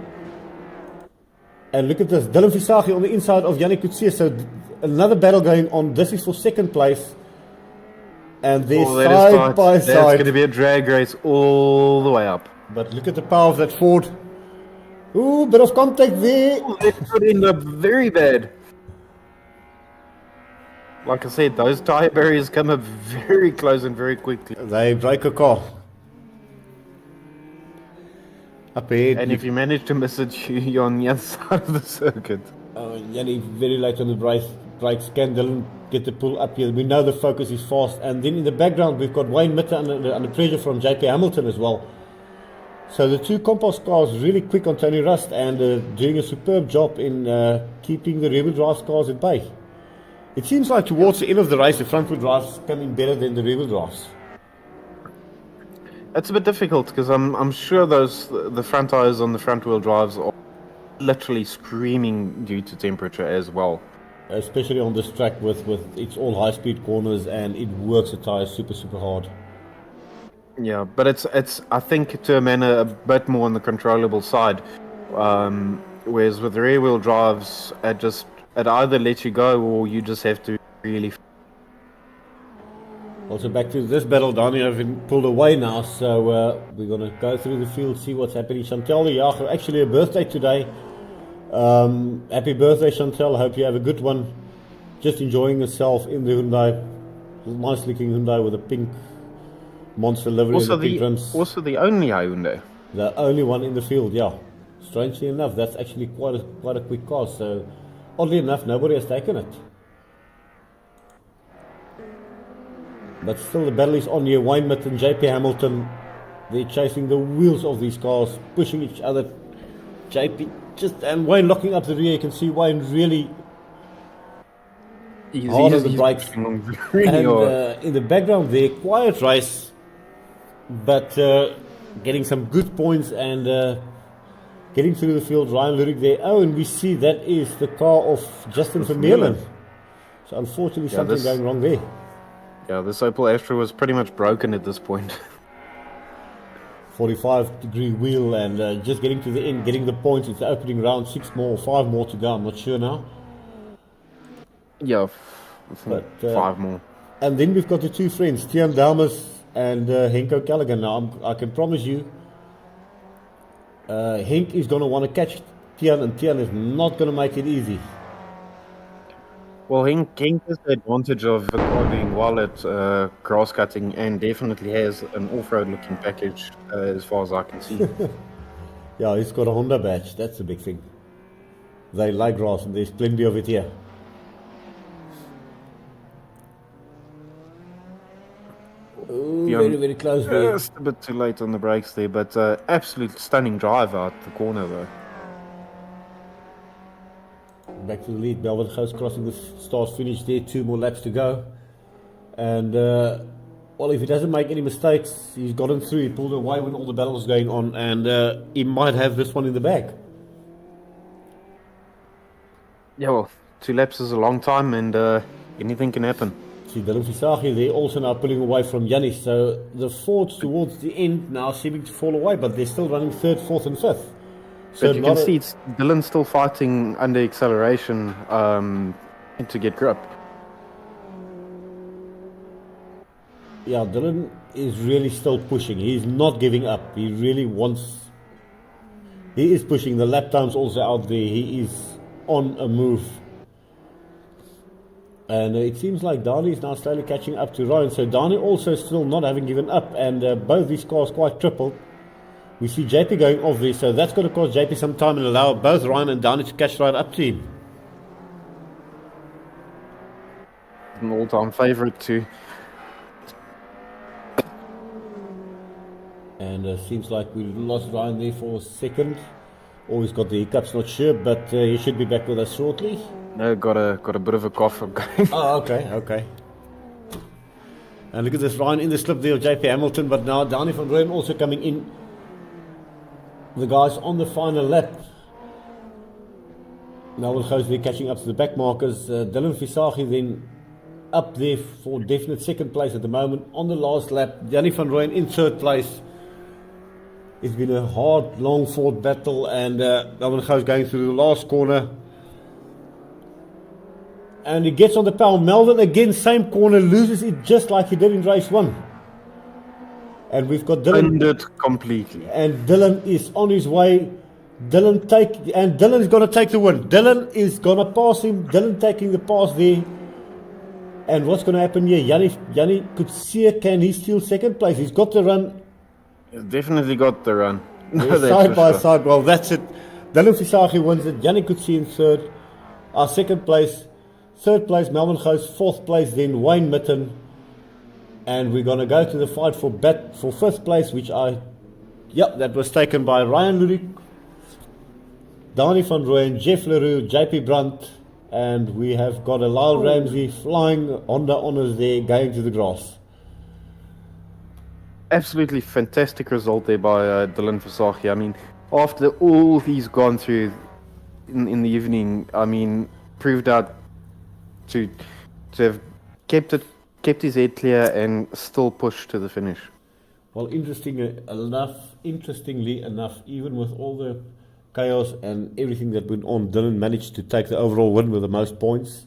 And look at this, Dylan Visage on the inside of Yannick Coetzee. So another battle going on. This is for second place. And they're side by side. That's going to be a drag race all the way up. But look at the power of that Ford. Ooh, bit of contact there. That could end up very bad. Like I said, those tyre barriers come up very close and very quickly. They break a car. Up ahead. And if you manage to miss it, you're on the other side of the circuit. Yannick very late on the brakes. Can Dylan get the pull up here? We know the focus is fast. And then in the background, we've got Wayne Mitter under pressure from JP Hamilton as well. So the two compost cars really quick on Tony Rust and doing a superb job in keeping the rear-wheel drive cars at bay. It seems like towards the end of the race, the front-wheel drives come in better than the rear-wheel drives. It's a bit difficult because I'm sure the front tires on the front-wheel drives are literally screaming due to temperature as well. Especially on this track with it's all high-speed corners and it works the tires super hard. Yeah, but it's I think to a manner a bit more on the controllable side, whereas with the rear-wheel drives, it either lets you go or you just have to really. Also back to this battle, Dani have been pulled away now, so we're going to go through the field, see what's happening. Chantal Jager, actually a birthday today. Happy birthday, Chantal. I hope you have a good one. Just enjoying yourself in the Hyundai. Nice looking Hyundai with a pink monster livery and the pink rims. Also the only Hyundai. The only one in the field, yeah. Strangely enough, that's actually quite a quick car, so oddly enough, nobody has taken it. But still the battle is on here. Wayne Mitt and JP Hamilton, they're chasing the wheels of these cars, pushing each other. JP and Wayne locking up the rear. You can see Wayne really hard on the brakes. Really And hard. in the background there, quiet race, but getting some good points and getting through the field. Ryan Lurik there. Oh, and we see that is the car of Justin Vermeulen. So unfortunately, something going wrong there. Yeah, this Opel Astra was pretty much broken at this point. 45-degree wheel and just getting to the end, getting the points. It's the opening round, 6 more, 5 more to go. I'm not sure now. Yeah, I think 5 more. And then we've got the two friends, Tian Damas and Henko Callaghan. Now, I can promise you, Henk is going to want to catch Tian, and Tian is not going to make it easy. Well, Henk has the advantage of the car doing well at grass cutting and definitely has an off-road looking package as far as I can see. Yeah, he's got a Honda badge. That's the big thing. They like grass and there's plenty of it here. Ooh, very, very close there. Just a bit too late on the brakes there, but absolute stunning drive out the corner though. Back to the lead. Melvin Gous crossing the start finish there. 2 more laps to go. And, well, if he doesn't make any mistakes, he's gotten through. He pulled away when all the battle was going on. And he might have this one in the bag. Yeah, well, 2 laps is a long time and anything can happen. See, Dylan Visagi there also now pulling away from Yanis. So the Fords towards the end now seeming to fall away. But they're still running 3rd, 4th and 5th. But you can see it's Dylan's still fighting under acceleration to get grip. Yeah, Dylan is really still pushing. He's not giving up. He really wants... He is pushing. The lap time's also out there. He is on a move. And it seems like Dani is now slowly catching up to Ryan. So Dani also still not having given up. And both these cars quite tripled. We see JP going off there, so that's going to cost JP some time and allow both Ryan and Dani to catch right up to him. An all-time favourite too. And seems like we lost Ryan there for a second. Or he's got the hiccups, not sure, but he should be back with us shortly. No, got a bit of a cough going. Oh, okay. And look at this, Ryan in the slip there of JP Hamilton, but now Dani van Rooyen also coming in. The guys on the final lap. Melvin Gous there catching up to the back markers. Dylan Visagi then up there for definite 2nd place at the moment. On the last lap, Jannie van Rooyen in 3rd place. It's been a hard, long fought battle, and Melvin Gous going through the last corner. And he gets on the power. Melvin again, same corner, loses it just like he did in race 1. And we've got Dylan. Ended completely. And Dylan is on his way. Dylan is going to take the win. Dylan is going to pass him. Dylan taking the pass there. And what's going to happen here? Yanni could see, can he steal 2nd place? He's got the run. He's definitely got the run. Side by side. Well, that's it. Dylan Visagi wins it. Yanni could see in 3rd. 2nd place. 3rd place, Melvin Gous. 4th place, then Wayne Mitten. And we're going to go to the fight for 5th place, that was taken by Ryan Lurik, Dani van Rooyen, Jeff Leroux, JP Brandt, and we have got a Lyle Ramsey flying Honda honours there, going to the grass. Absolutely fantastic result there by Dylan Visagi. I mean, after all he's gone through in the evening, I mean, proved out to have kept his head clear and still pushed to the finish. Well, interestingly enough, even with all the chaos and everything that went on, Dylan managed to take the overall win with the most points.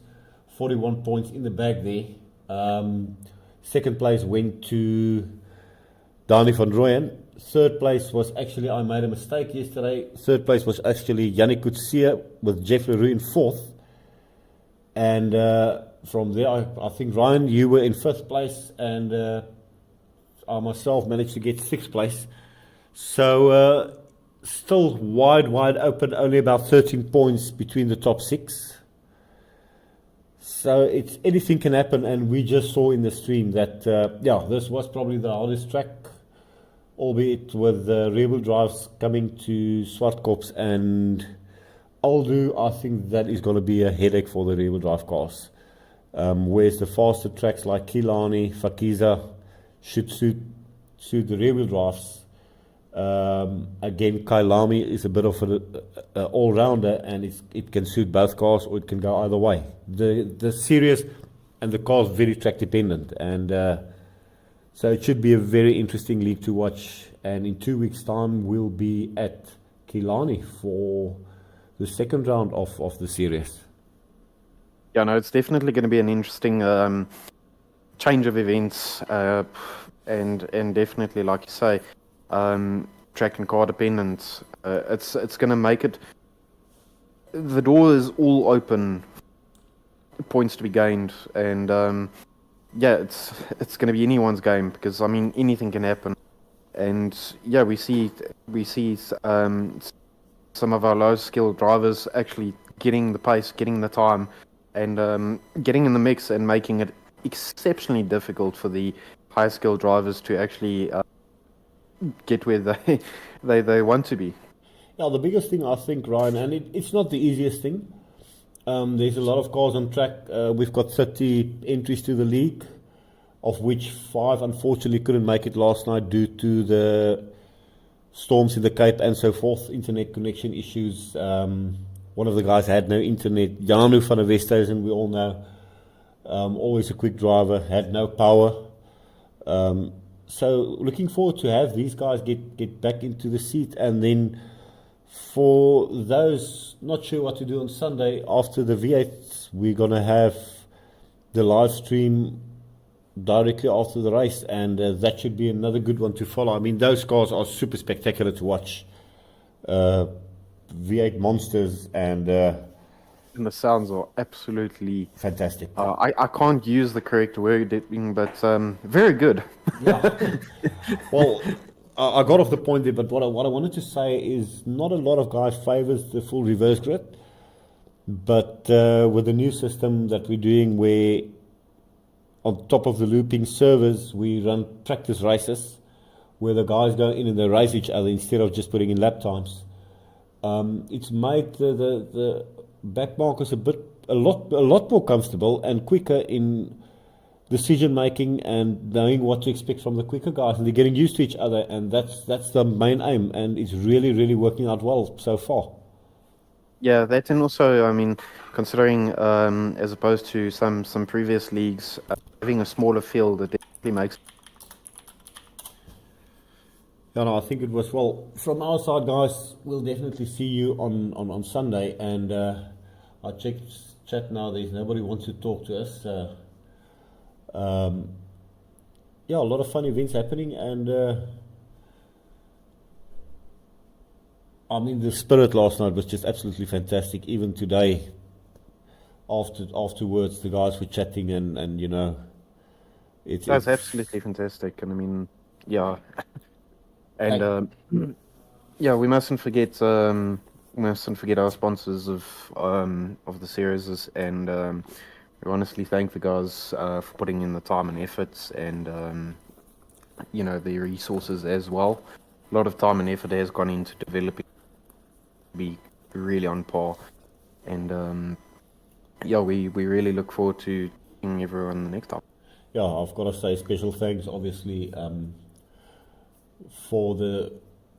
41 points in the bag there. 2nd place went to Dani van Rooyen. 3rd place was actually, I made a mistake yesterday. 3rd place was actually Yannick Coetzee with Jeff Leroux in 4th. And from there, I think, Ryan, you were in 5th place, and I myself managed to get 6th place. So, still wide open, only about 13 points between the top 6. So, anything can happen, and we just saw in the stream that, this was probably the hardest track, albeit with rear-wheel drives coming to Swartkops and Aldo. I think that is going to be a headache for the rear-wheel drive cars. whereas the faster tracks like Killarney, Fakiza should suit the rear-wheel drives. Again, Kailami is a bit of a all-rounder, and it can suit both cars, or it can go either way. The series and the car's very track dependent, and so it should be a very interesting league to watch. And in 2 weeks' time, we'll be at Killarney for the second round of the series. Yeah, no, it's definitely going to be an interesting change of events, and definitely, like you say, track and car dependent. It's going to make it. The door is all open, points to be gained, and yeah, it's going to be anyone's game, because I mean anything can happen, and yeah, we see some of our low skilled drivers actually getting the pace, getting the time, and getting in the mix, and making it exceptionally difficult for the high skilled drivers to actually get where they want to be. Yeah, the biggest thing I think, Ryan, and it's not the easiest thing. There's a lot of cars on track. We've got 30 entries to the league, of which 5 unfortunately couldn't make it last night due to the storms in the Cape and so forth, internet connection issues. One of the guys had no internet. Janu van der Westhuizen, we all know, always a quick driver, had no power. So looking forward to have these guys get back into the seat. And then for those not sure what to do on Sunday after the V8, we're going to have the live stream directly after the race, and that should be another good one to follow. I mean, those cars are super spectacular to watch. V8 monsters, and the sounds are absolutely fantastic. I can't use the correct wording, but very good. Yeah. Well, I got off the point there, but what I wanted to say is not a lot of guys favours the full reverse grid, but with the new system that we're doing, where on top of the looping servers, we run practice races where the guys go in and they race each other instead of just putting in lap times. It's made the back markers a lot more comfortable and quicker in decision making and knowing what to expect from the quicker guys, and they're getting used to each other, and that's the main aim, and it's really working out well so far. Yeah, that, and also, I mean, considering as opposed to some previous leagues, having a smaller field, it definitely makes. Yeah, no, I think it was, well, from our side, guys, we'll definitely see you on Sunday, and I checked chat now, there's nobody wants to talk to us. Yeah, a lot of fun events happening, and I mean, the spirit last night was just absolutely fantastic. Even today, afterwards, the guys were chatting, and you know, That's absolutely fantastic. And I mean, yeah, and yeah, we mustn't forget our sponsors of the series, and we honestly thank the guys for putting in the time and efforts, and you know, the resources as well. A lot of time and effort has gone into developing to be really on par, and yeah, we really look forward to seeing everyone the next time. Yeah, I've got to say special thanks, obviously, for the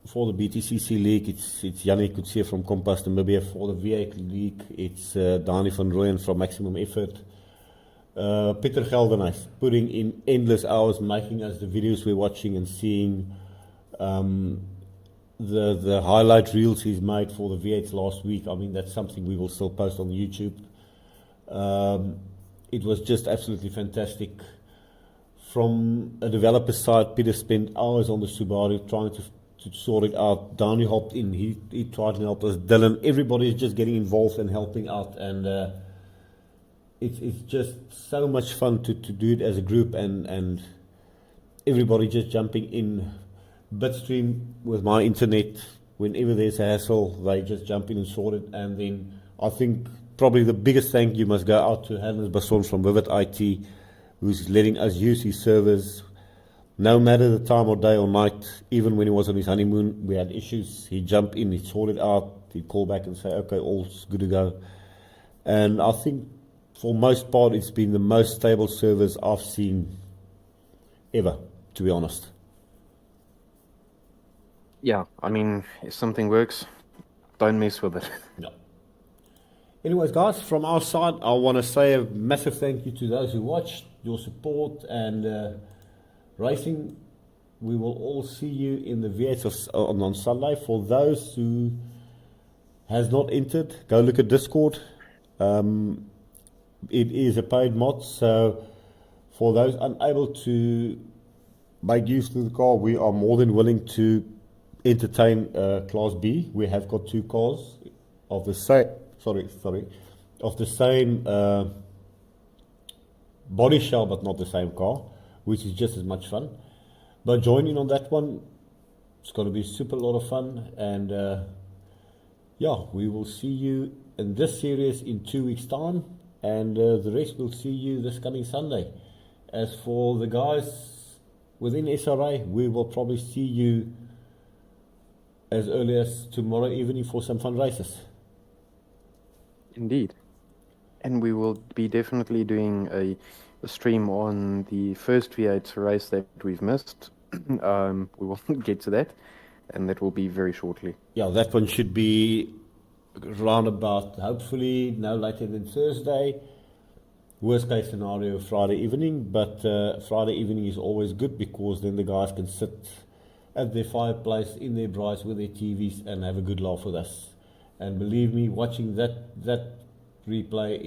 BTCC League. It's Yannick Coetzee from Compass Namibia. For the V8 League, it's Dani van Rooyen from Maximum Effort. Peter Geldenhuis putting in endless hours, making us the videos we're watching and seeing. The highlight reels he's made for the V8s last week. I mean, that's something we will still post on YouTube. It was just absolutely fantastic. From a developer side, Peter spent hours on the Subaru trying to sort it out. Dani hopped in, he tried to help us. Dylan, everybody is just getting involved and helping out, and it's just so much fun to do it as a group, and everybody just jumping in. Bitstream with my internet, whenever there's a hassle, they just jump in and sort it. And then I think probably the biggest thank you must go out to Hannes Basson from Vivid IT, who's letting us use his servers no matter the time or day or night. Even when he was on his honeymoon, we had issues, he'd jump in, he'd sort it out, he'd call back and say, okay, all's good to go. And I think for most part, it's been the most stable service I've seen ever, to be honest. Yeah, I mean, if something works, don't mess with it. No. Anyways, guys, from our side, I want to say a massive thank you to those who watched, your support and racing. We will all see you in the V8 on Sunday. For those who has not entered, go look at Discord. It is a paid mod, so for those unable to make use of the car, we are more than willing to entertain Class B. We have got 2 cars of the same, of the same body shell, but not the same car, which is just as much fun. But join in on that one. It's going to be super lot of fun, and yeah, we will see you in this series in 2 weeks' time, and the rest we'll see you this coming Sunday. As for the guys within SRA, we will probably see you as early as tomorrow evening for some fun races. Indeed. And we will be definitely doing a stream on the first V8 race that we've missed. We will get to that, and that will be very shortly. Yeah, that one should be round about, hopefully no later than Thursday. Worst case scenario, Friday evening, but Friday evening is always good because then the guys can sit at their fireplace in their brights with their TVs and have a good laugh with us. And believe me, watching that replay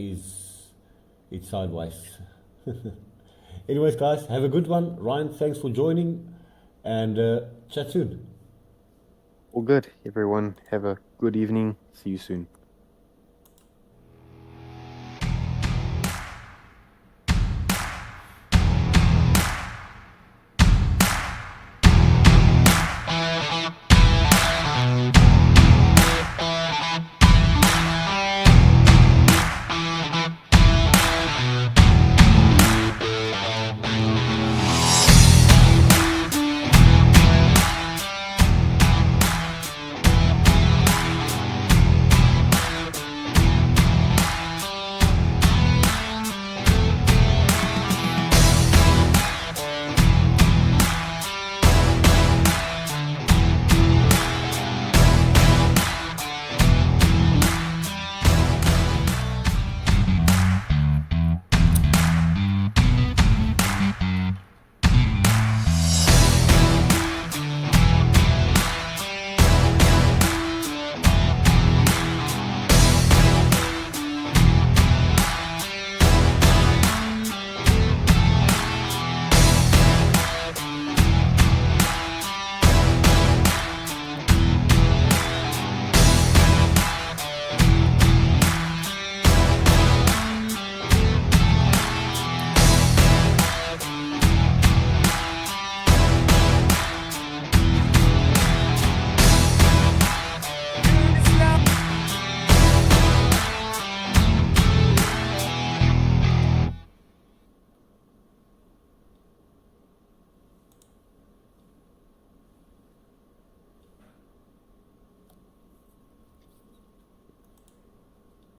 it's sideways. Anyways, guys, have a good one. Ryan, thanks for joining, and chat soon. All good, everyone. Have a good evening. See you soon.